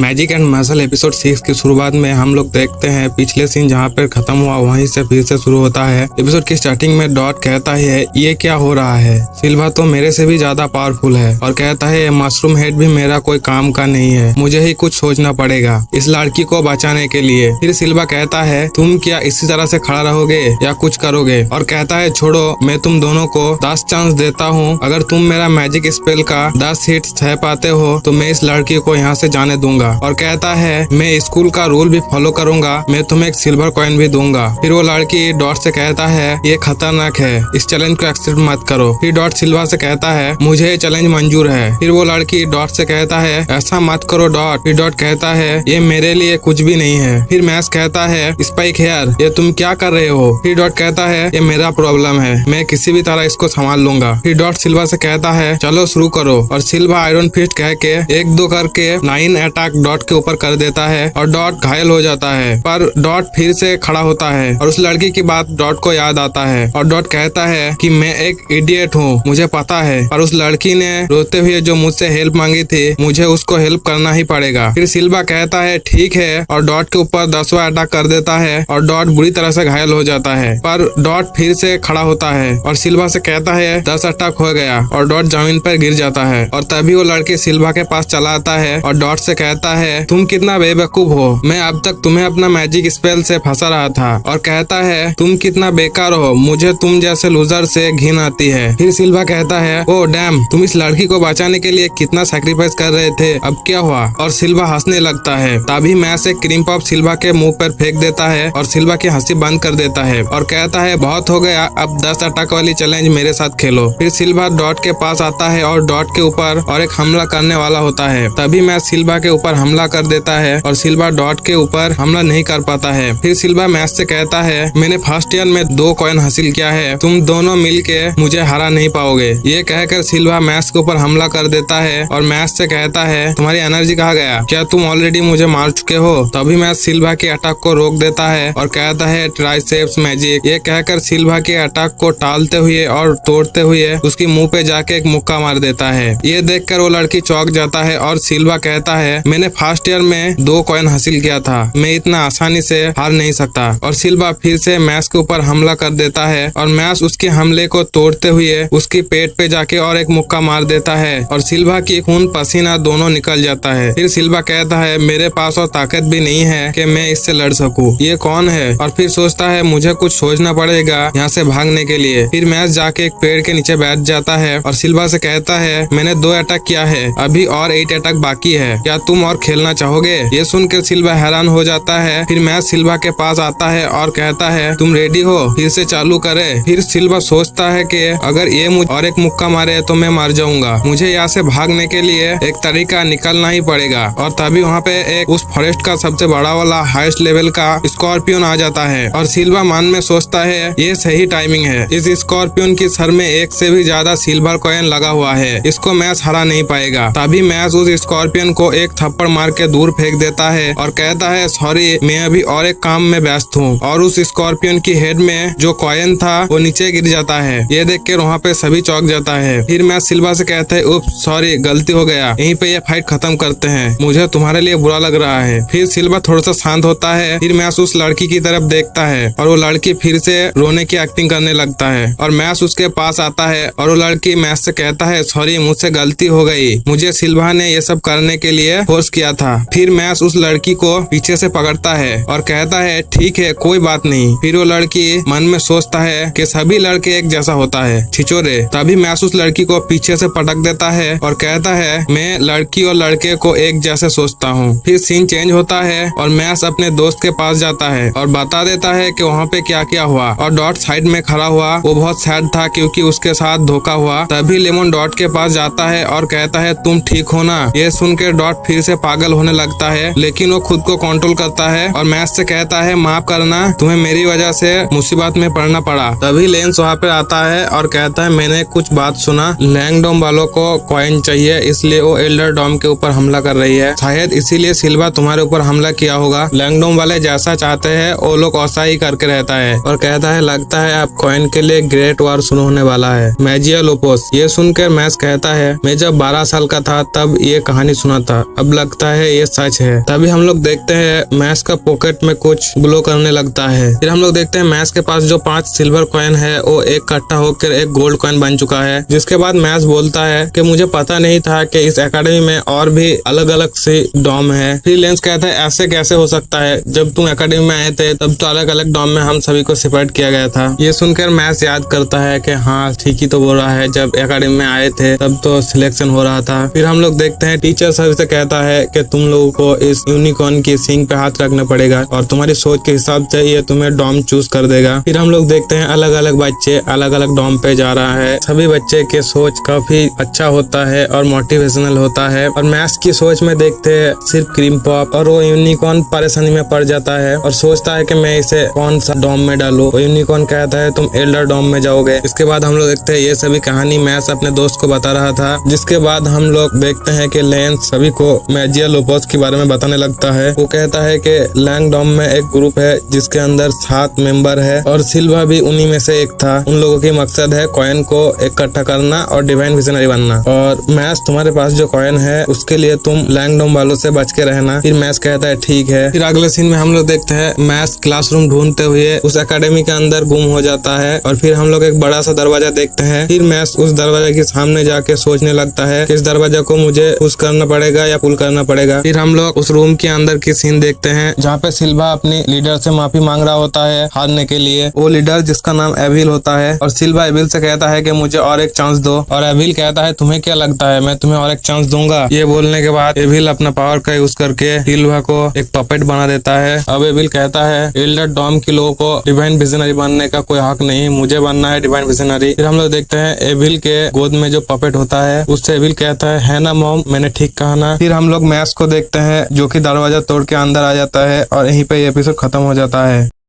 Magic and muscle episode 6 की शुरुआत में हम लोग देखते हैं पिछले सीन जहाँ पर खत्म हुआ वहीं से फिर से शुरू होता है। एपिसोड की स्टार्टिंग में डॉट कहता है ये क्या हो रहा है, सिल्वा तो मेरे से भी ज्यादा पावरफुल है और कहता है मशरूम हेड भी मेरा कोई काम का नहीं है, मुझे ही कुछ सोचना पड़ेगा इस लड़की को बचाने के लिए। फिर सिल्वा कहता है तुम क्या इसी तरह से खड़ा रहोगे या कुछ करोगे, और कहता है छोड़ो मैं तुम दोनों को 10 चांस देता हूँ, अगर तुम मेरा मैजिक स्पेल का 10 हिट सह पाते हो तो मैं इस लड़की को यहाँ से जाने दूंगा। और कहता है मैं स्कूल का रूल भी फॉलो करूंगा, मैं तुम्हें एक सिल्वर कॉइन भी दूंगा। फिर वो लड़की डॉट से कहता है ये खतरनाक है, इस चैलेंज को एक्सेप्ट मत करो। फिर डॉट सिल्वा से कहता है मुझे ये चैलेंज मंजूर है। फिर वो लड़की डॉट से कहता है ऐसा मत करो डॉट। फिर डॉट कहता है ये मेरे लिए कुछ भी नहीं है। फिर मैक्स कहता है स्पाइक हेयर ये तुम क्या कर रहे हो। फिर डॉट कहता है ये मेरा प्रॉब्लम है, मैं किसी भी तरह इसको संभाल लूंगा। फिर डॉट सिल्वा से कहता है चलो शुरू करो, और सिल्वा आयरन फिस्ट कह के 1-2 करके 9 अटैक डॉट के ऊपर कर देता है और डॉट घायल हो जाता है। पर डॉट फिर से खड़ा होता है और उस लड़की की बात डॉट को याद आता है और डॉट कहता है कि मैं एक इडियट हूँ, मुझे पता है, और उस लड़की ने रोते हुए जो मुझसे हेल्प मांगी थी मुझे उसको हेल्प करना ही पड़ेगा। फिर सिल्वा कहता है ठीक है और डॉट के ऊपर 10वां अटैक कर देता है और डॉट बुरी तरह से घायल हो जाता है। पर डॉट फिर से खड़ा होता है और सिल्वा से कहता है 10 अटैक हो गया और डॉट जमीन पर गिर जाता है। और तभी वो लड़की सिल्वा के पास चला आता है और डॉट से कहता है तुम कितना बेवकूफ हो, मैं अब तक तुम्हें अपना मैजिक स्पेल से फंसा रहा था। और कहता है तुम कितना बेकार हो, मुझे तुम जैसे लूजर से घिन आती है। फिर सिल्वा कहता है ओ डैम, तुम इस लड़की को बचाने के लिए कितना सैक्रिफाइस कर रहे थे, अब क्या हुआ। और सिल्वा हंसने लगता है। तभी मैक्स एक क्रीम पॉप सिल्वा के मुंह पर फेंक देता है और सिल्वा की हंसी बंद कर देता है और कहता है बहुत हो गया, अब 10 अटैक वाली चैलेंज मेरे साथ खेलो। फिर सिल्वा डॉट के पास आता है और डॉट के ऊपर और एक हमला करने वाला होता है। तभी मैक्स सिल्वा के ऊपर हमला कर देता है और सिल्वा डॉट के ऊपर हमला नहीं कर पाता है। फिर सिल्वा मैक्स से कहता है मैंने फर्स्ट ईयर में 2 कॉइन हासिल किया है, तुम दोनों मिलके मुझे हरा नहीं पाओगे। ये कहकर सिल्वा मैक्स के ऊपर हमला कर देता है और मैक्स से कहता है तुम्हारी एनर्जी कहाँ गया, क्या तुम ऑलरेडी मुझे मार चुके हो। तभी मैक्स सिल्वा के अटैक को रोक देता है और कहता है ट्राइसेप्स मैजिक। ये कहकर सिल्वा के अटैक को टालते हुए और तोड़ते हुए उसकी मुंह पे जाके एक मुक्का मार देता है। ये देखकर वो लड़की चौंक जाता है और सिल्वा कहता है मैंने फर्स्ट ईयर में 2 कॉइन हासिल किया था, मैं इतना आसानी से हार नहीं सकता। और सिल्वा फिर से मैक्स के ऊपर हमला कर देता है और मैक्स उसके हमले को तोड़ते हुए उसकी पेट पे जाके और एक मुक्का मार देता है और सिल्वा की खून पसीना दोनों निकल जाता है। फिर सिल्वा कहता है मेरे पास और ताकत भी नहीं है कि मैं इससे लड़ सकूं, ये कौन है। और फिर सोचता है मुझे कुछ सोचना पड़ेगा यहाँ से भागने के लिए। फिर मैक्स जाके एक पेड़ के नीचे बैठ जाता है और सिल्वा से कहता है मैंने 2 अटैक किया है, अभी और 8 अटैक बाकी है, क्या तुम और खेलना चाहोगे। ये सुनकर सिल्वा हैरान हो जाता है। फिर मैक्स सिल्वा के पास आता है और कहता है तुम रेडी हो, फिर से चालू करे। फिर सिल्वा सोचता है कि अगर ये मुझे और एक मुक्का मारे तो मैं मर जाऊंगा, मुझे यहाँ से भागने के लिए एक तरीका निकलना ही पड़ेगा। और तभी वहाँ पे एक उस फॉरेस्ट का सबसे बड़ा वाला हाईएस्ट लेवल का स्कॉर्पियन आ जाता है और सिल्वा मन में सोचता है ये सही टाइमिंग है, इस स्कॉर्पियन की सर में 1 से भी ज्यादा सिल्वर कॉइन लगा हुआ है, इसको मैक्स हरा नहीं पाएगा। तभी मैक्स उस स्कॉर्पियन को एक थप्पड़ मार के दूर फेंक देता है और कहता है सॉरी मैं अभी और एक काम में व्यस्त हूँ। और उस स्कॉर्पियन की हेड में जो कॉइन था वो नीचे गिर जाता है। ये देख के वहाँ पे सभी चौंक जाता है। फिर मैक्स सिल्वा से कहता है उप सॉरी गलती हो गया, यहीं पे ये फाइट खत्म करते हैं, मुझे तुम्हारे लिए बुरा लग रहा है। फिर सिल्वा थोड़ा सा शांत होता है। फिर मैक्स उस लड़की की तरफ देखता है और वो लड़की फिर से रोने की एक्टिंग करने लगता है और मैक्स उसके पास आता है और वो लड़की मैक्स से कहता है सॉरी मुझसे गलती हो गई, मुझे सिल्वा ने ये सब करने के लिए फोर्स किया था। फिर मैक्स उस लड़की को पीछे से पकड़ता है और कहता है ठीक है कोई बात नहीं। फिर वो लड़की मन में सोचता है कि सभी लड़के एक जैसा होता है छिचोरे। तभी मैक्स उस लड़की को पीछे से पटक देता है और कहता है मैं लड़की और लड़के को एक जैसे सोचता हूँ। फिर सीन चेंज होता है और मैक्स अपने दोस्त के पास जाता है और बता देता है कि वहाँ पे क्या क्या हुआ। और डॉट साइड में खड़ा हुआ वो बहुत सैड था क्योंकि उसके साथ धोखा हुआ। तभी लेमन डॉट के पास जाता है और कहता है तुम ठीक हो ना। ये सुनकर डॉट फिर से पागल होने लगता है लेकिन वो खुद को कंट्रोल करता है और मैक्स से कहता है माफ करना, तुम्हें मेरी वजह से मुसीबत में पड़ना पड़ा। तभी लेंस वहाँ पे आता है और कहता है मैंने कुछ बात सुना, लैंगडोम वालों को कॉइन चाहिए इसलिए वो एल्डर डॉम के ऊपर हमला कर रही है, शायद इसीलिए सिल्वा तुम्हारे ऊपर हमला किया होगा। लैंगडोम वाले जैसा चाहते हैं वो लोग ऐसा ही करके रहता है। और कहता है लगता है अब कॉइन के लिए ग्रेट वार शुरू होने वाला है, मैजिया लोपोस। ये सुनकर मैक्स कहता है मैं जब 12 साल का था तब ये कहानी सुना था, अब लगता लगता है ये सच है। तभी हम लोग देखते हैं मैक्स का पॉकेट में कुछ ग्लो करने लगता है। फिर हम लोग देखते हैं मैक्स के पास जो 5 सिल्वर कॉइन है वो एक इकट्ठा होकर एक गोल्ड कॉइन बन चुका है। जिसके बाद मैक्स बोलता है कि मुझे पता नहीं था कि इस एकेडमी में और भी अलग अलग से डॉम है। फिर लेंस कहता है ऐसे कैसे हो सकता है, जब तुम एकेडमी में आए थे तब तो अलग अलग डॉम में हम सभी को सेपरेट किया गया था। ये सुनकर मैक्स याद करता है कि हाँ ठीक ही तो बोल रहा है, जब एकेडमी में आए थे तब तो सिलेक्शन हो रहा था। फिर हम लोग देखते हैं टीचर सर से कहता है कि तुम लोगों को इस यूनिकॉर्न की सींग पे हाथ रखना पड़ेगा और तुम्हारी सोच के हिसाब से ये तुम्हें डॉम चूज कर देगा। फिर हम लोग देखते हैं अलग अलग बच्चे अलग अलग डॉम पे जा रहा है। सभी बच्चे के सोच काफी अच्छा होता है और मोटिवेशनल होता है। और मैक्स की सोच में देखते हैं सिर्फ क्रीम पॉप, और वो यूनिकॉर्न परेशानी में पड़ जाता है और सोचता है कि मैं इसे कौन सा डॉम में डालूं। वो यूनिकॉर्न कहता है तुम एल्डर डॉम में जाओगे। इसके बाद हम लोग देखते हैं ये सभी कहानी मैक्स अपने दोस्त को बता रहा था। जिसके बाद हम लोग देखते हैं कि लेंस सभी को मैजिया लोपोस के बारे में बताने लगता है। वो कहता है कि लैंग डॉम में एक ग्रुप है जिसके अंदर 7 मेंबर है और सिल्वा भी उन्हीं में से एक था। उन लोगों की मकसद है कॉइन को इकट्ठा करना और डिवाइन विजनरी बनना। और मैक्स तुम्हारे पास जो कॉइन है उसके लिए तुम लैंग डॉम वालों से बच के रहना। फिर मैक्स कहता है ठीक है। फिर अगले सीन में हम लोग देखते हैं मैक्स क्लासरूम ढूंढते हुए उस एकेडमी के अंदर गुम हो जाता है और फिर हम लोग एक बड़ा सा दरवाजा देखते हैं। फिर मैक्स उस दरवाजे के सामने जाके सोचने लगता है कि इस दरवाजा को मुझे पुश करना पड़ेगा या पुल करना पड़ेगा। फिर हम लोग उस रूम के अंदर की सीन देखते हैं जहाँ पे सिल्वा अपनी लीडर से माफी मांग रहा होता है हारने के लिए। वो लीडर जिसका नाम एविल होता है और सिल्वा एविल से कहता है कि मुझे और एक चांस दो। और एविल कहता है तुम्हें क्या लगता है मैं तुम्हें और एक चांस दूंगा। ये बोलने के बाद एविल अपना पावर का यूज करके सिल्वा को एक पपेट बना देता है। अब एविल कहता है एल्डर डॉम के लोगों को डिवाइन विजनरी बनने का कोई हक नहीं, मुझे बनना है डिवाइन विजनरी। फिर हम लोग देखते हैं एविल के गोद में जो पपेट होता है उससे एविल कहता है ना मॉम मैंने ठीक कहा ना। फिर हम लोग मैक्स को देखते हैं जो कि दरवाजा तोड़ के अंदर आ जाता है और यहीं पे ये एपिसोड खत्म हो जाता है।